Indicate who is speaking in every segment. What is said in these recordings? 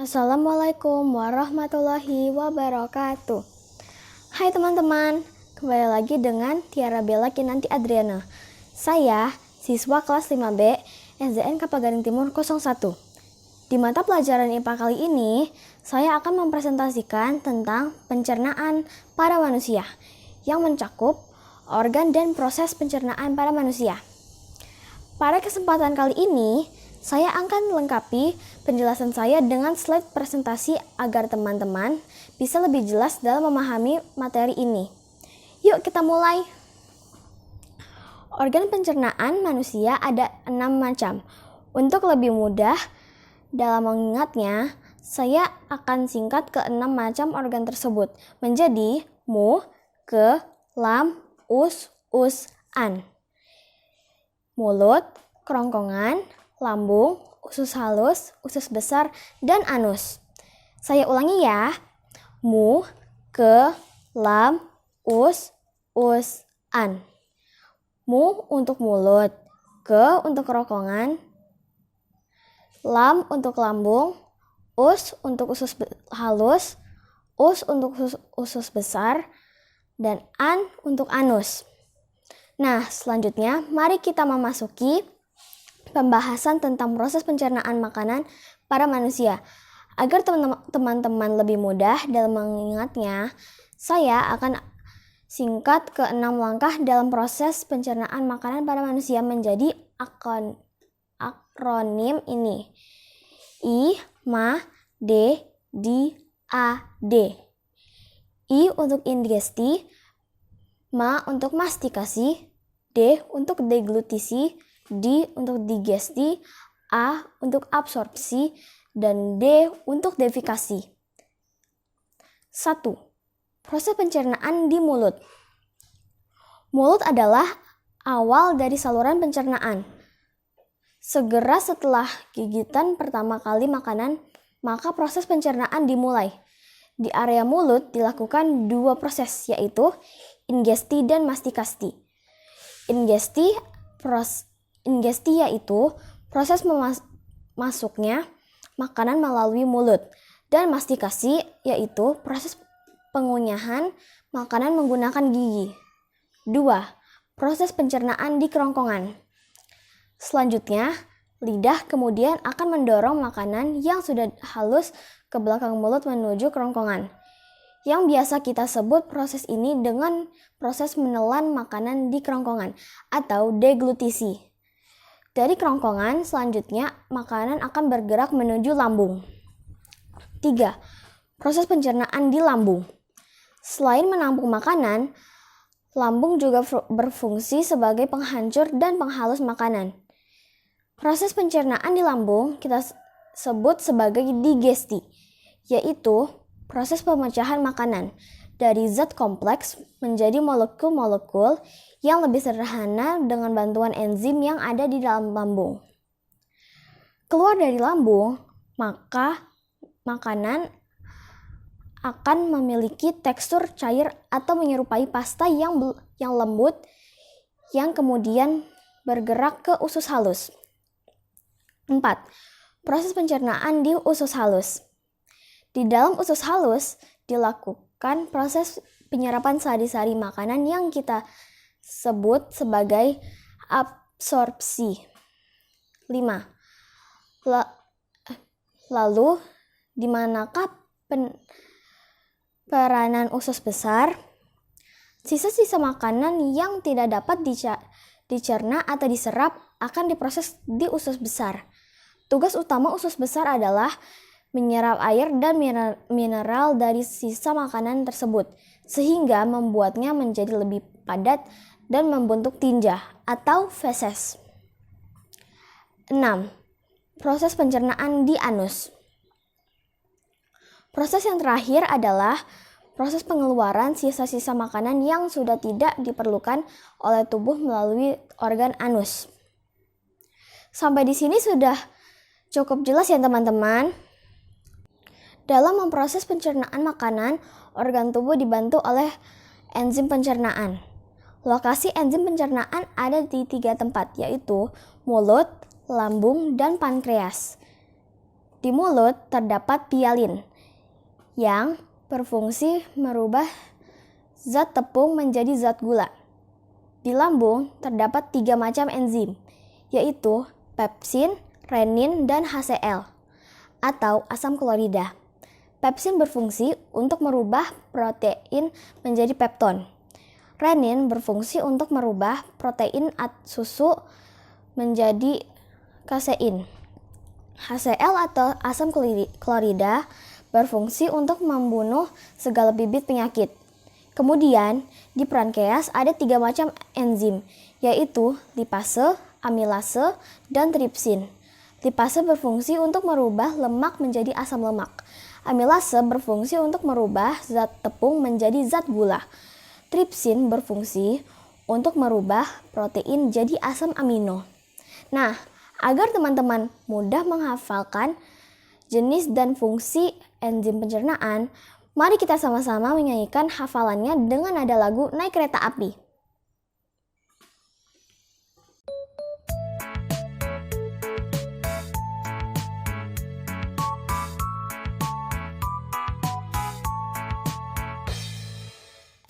Speaker 1: Assalamualaikum warahmatullahi wabarakatuh. Hai teman-teman, kembali lagi dengan Tiara Bella Kinanti Adriana. Saya siswa kelas 5B SDN Kapagaring Timur 01. Di mata pelajaran IPA kali ini, saya akan mempresentasikan tentang pencernaan pada manusia yang mencakup organ dan proses pencernaan pada manusia. Pada kesempatan kali ini, saya akan melengkapi penjelasan saya dengan slide presentasi agar teman-teman bisa lebih jelas dalam memahami materi ini. Yuk kita mulai. Organ pencernaan manusia ada 6 macam. Untuk lebih mudah dalam mengingatnya, saya akan singkat ke 6 macam organ tersebut menjadi mu, ke, lam, us, mulut, kerongkongan, lambung, usus halus, usus besar, dan anus. Saya ulangi ya. Mu, ke, lam, us, Mu untuk mulut, ke untuk kerongkongan, lam untuk lambung, us untuk usus halus, us untuk usus besar, dan an untuk anus. Nah, selanjutnya mari kita memasuki pembahasan tentang proses pencernaan makanan pada manusia. Agar teman-teman lebih mudah dalam mengingatnya, saya akan singkat ke 6 langkah dalam proses pencernaan makanan pada manusia menjadi akronim ini. I, ma, D, di, a, d. I untuk indigesti, ma untuk mastikasi, D untuk deglutisi, D untuk digesti, A untuk absorpsi, dan D untuk defikasi. 1. Proses pencernaan di mulut. Mulut adalah awal dari saluran pencernaan. Segera setelah gigitan pertama kali makanan, maka proses pencernaan dimulai. Di area mulut dilakukan 2 proses, yaitu ingesti dan mastikasi. Ingesti yaitu proses masuknya makanan melalui mulut, dan mastikasi yaitu proses pengunyahan makanan menggunakan gigi. 2. Proses pencernaan di kerongkongan. Selanjutnya, lidah kemudian akan mendorong makanan yang sudah halus ke belakang mulut menuju kerongkongan, yang biasa kita sebut proses ini dengan proses menelan makanan di kerongkongan atau deglutisi. Dari kerongkongan, selanjutnya makanan akan bergerak menuju lambung. 3. Proses pencernaan di lambung. Selain menampung makanan, lambung juga berfungsi sebagai penghancur dan penghalus makanan. Proses pencernaan di lambung kita sebut sebagai digesti, yaitu proses pemecahan makanan dari zat kompleks menjadi molekul-molekul yang lebih sederhana dengan bantuan enzim yang ada di dalam lambung. Keluar dari lambung, maka makanan akan memiliki tekstur cair atau menyerupai pasta yang lembut yang kemudian bergerak ke usus halus. 4. Proses pencernaan di usus halus. Di dalam usus halus dilakukan proses penyerapan sari-sari makanan yang kita sebut sebagai absorpsi. 5. Lalu, di manakah peranan usus besar? Sisa-sisa makanan yang tidak dapat dicerna atau diserap akan diproses di usus besar. Tugas utama usus besar adalah menyerap air dan mineral dari sisa makanan tersebut, sehingga membuatnya menjadi lebih padat dan membentuk tinja atau feses. 6. Proses pencernaan di anus. Proses yang terakhir adalah proses pengeluaran sisa-sisa makanan yang sudah tidak diperlukan oleh tubuh melalui organ anus. Sampai di sini sudah cukup jelas ya teman-teman. Dalam memproses pencernaan makanan, organ tubuh dibantu oleh enzim pencernaan. Lokasi enzim pencernaan ada di 3 tempat, yaitu mulut, lambung, dan pankreas. Di Di mulut terdapat pialin yang berfungsi merubah zat tepung menjadi zat gula. Di lambung terdapat 3 macam enzim, yaitu pepsin, renin, dan HCl atau asam klorida. Pepsin berfungsi untuk merubah protein menjadi pepton. Renin berfungsi untuk merubah protein susu menjadi kasein. HCl atau asam klorida berfungsi untuk membunuh segala bibit penyakit. Kemudian, di pankreas ada 3 macam enzim, yaitu lipase, amilase, dan tripsin. Lipase berfungsi untuk merubah lemak menjadi asam lemak. Amilase berfungsi untuk merubah zat tepung menjadi zat gula. Tripsin berfungsi untuk merubah protein jadi asam amino. Nah, agar teman-teman mudah menghafalkan jenis dan fungsi enzim pencernaan, mari kita sama-sama menyanyikan hafalannya dengan nada lagu Naik Kereta Api.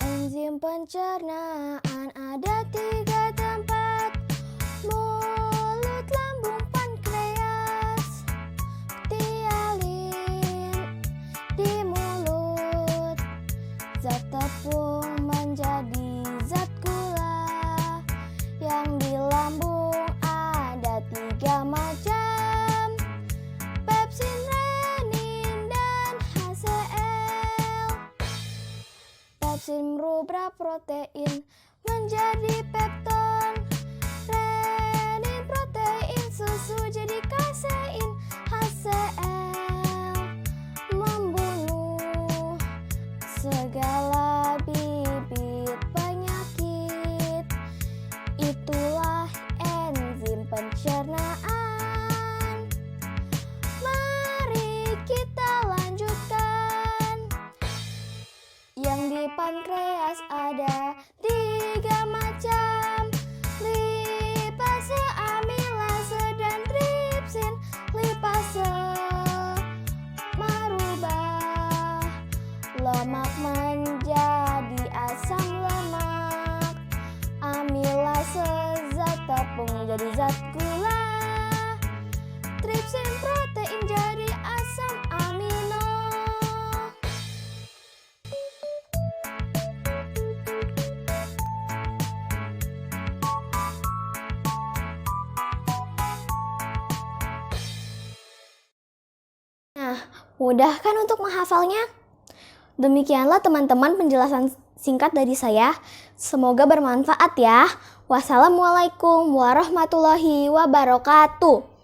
Speaker 1: Enzim pencernaan ada 3 tempat: mulut, lambung, pankreas. Tialin di mulut, zat tepung menjadi zat gula. Yang di lambung ada 3 macam: pepsin, renin, dan HCl. Pepsin merubah protein menjadi pepton. Renin protein susu jadi kasein. HCl membunuh segala bibit penyakit. Itulah enzim pencernaan. Mari kita lanjutkan. Yang di pankreas ada 3 macam: lipase, amilase, dan tripsin. Lipase merubah lemak menjadi asam lemak. Amilase zat tepung jadi zat gula. Tripsin protein jadi asam amino. Nah, mudah kan untuk menghafalnya? Demikianlah teman-teman penjelasan singkat dari saya. Semoga bermanfaat ya. Wassalamualaikum warahmatullahi wabarakatuh.